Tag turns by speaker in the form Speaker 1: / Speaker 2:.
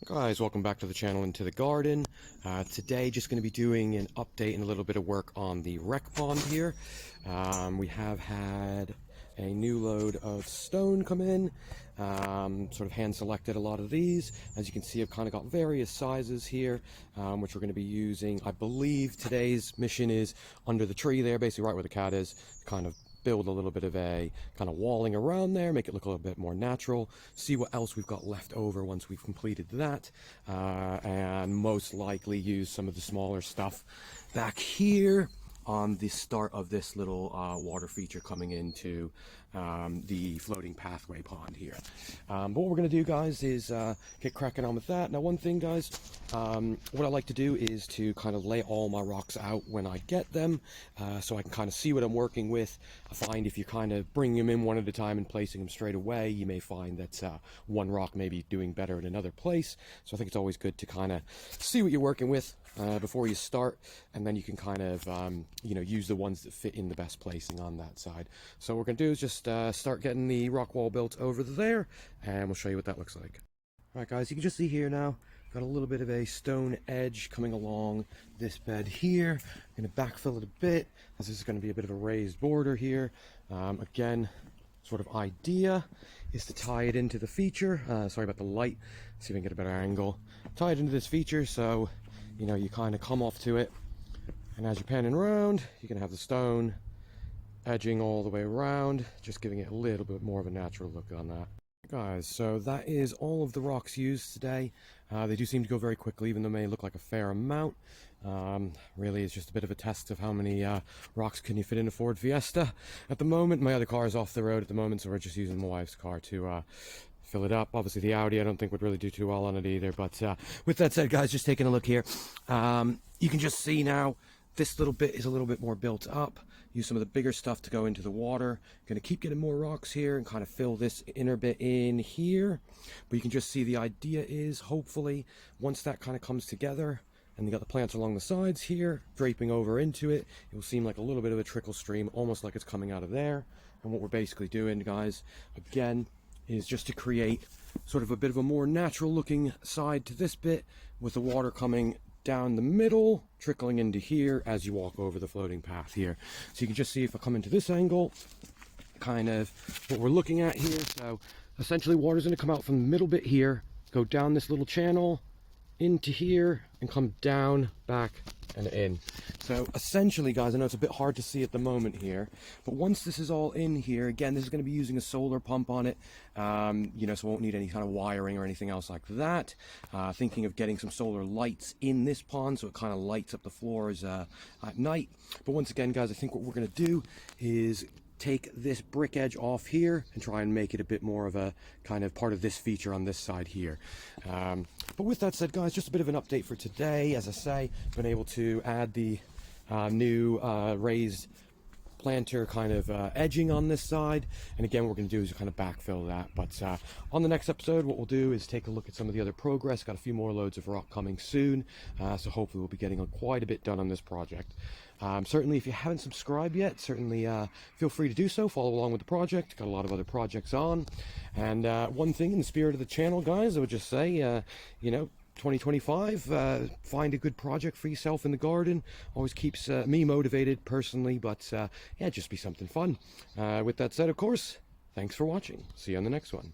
Speaker 1: Guys, welcome back to the channel and to the garden. Today just going to be doing an update and a little bit of work on the wreck pond here. We have had a new load of stone come in, sort of hand selected a lot of these. As you can see, I've kind of got various sizes here, which we're going to be using. I believe today's mission is under the tree there, basically right where the cat is, kind of build a little bit of a kind of walling around there, make it look a little bit more natural, see what else we've got left over once we've completed that, and most likely use some of the smaller stuff back here on the start of this little water feature coming into the floating pathway pond here. But what we're going to do, guys, is get cracking on with that. Now, one thing, guys, what I like to do is to kind of lay all my rocks out when I get them, so I can kind of see what I'm working with. I find if you kind of bring them in one at a time and placing them straight away, you may find that one rock may be doing better in another place. So I think it's always good to kind of see what you're working with before you start, and then you can kind of use the ones that fit in the best placing on that side. So what we're going to do is just start getting the rock wall built over there, and we'll show you what that looks like. Alright, guys, you can just see here now, got a little bit of a stone edge coming along this bed here. I'm going to backfill it a bit, as this is going to be a bit of a raised border here. Again, sort of idea is to tie it into the feature. Sorry about the light, see if I can get a better angle. Tie it into this feature so you kind of come off to it, and as you're panning around, you can have the stone edging all the way around, just giving it a little bit more of a natural look on that. Guys, so that is all of the rocks used today. They do seem to go very quickly, even though they may look like a fair amount. Really, it's just a bit of a test of how many rocks can you fit in a Ford Fiesta at the moment. My other car is off the road at the moment, so we're just using my wife's car to fill it up. Obviously the Audi I don't think would really do too well on it either, but with that said, guys, just taking a look here, you can just see now this little bit is a little bit more built up. Use some of the bigger stuff to go into the water. Gonna keep getting more rocks here and kind of fill this inner bit in here, but you can just see the idea is hopefully once that kind of comes together and you got the plants along the sides here draping over into it, it will seem like a little bit of a trickle stream, almost like it's coming out of there. And what we're basically doing, guys, again, is just to create sort of a bit of a more natural looking side to this bit, with the water coming down the middle, trickling into here as you walk over the floating path here. So you can just see, if I come into this angle, kind of what we're looking at here. So essentially water's going to come out from the middle bit here, go down this little channel into here, and come down, back, and in. So essentially, guys, I know it's a bit hard to see at the moment here, but once this is all in here, again, this is going to be using a solar pump on it, so it won't need any kind of wiring or anything else like that. Thinking of getting some solar lights in this pond so it kind of lights up the floors at night. But once again, guys, I think what we're going to do is take this brick edge off here and try and make it a bit more of a kind of part of this feature on this side here. But with that said, guys, just a bit of an update for today. As I say, been able to add the new raised planter kind of edging on this side, and again what we're going to do is kind of backfill that. But on the next episode, what we'll do is take a look at some of the other progress. Got a few more loads of rock coming soon, so hopefully we'll be getting quite a bit done on this project. Certainly, if you haven't subscribed yet, certainly feel free to do so. Follow along with the project. Got a lot of other projects on. And one thing in the spirit of the channel, guys, I would just say, 2025, find a good project for yourself in the garden. Always keeps me motivated personally, but yeah, just be something fun. With that said, of course, thanks for watching. See you on the next one.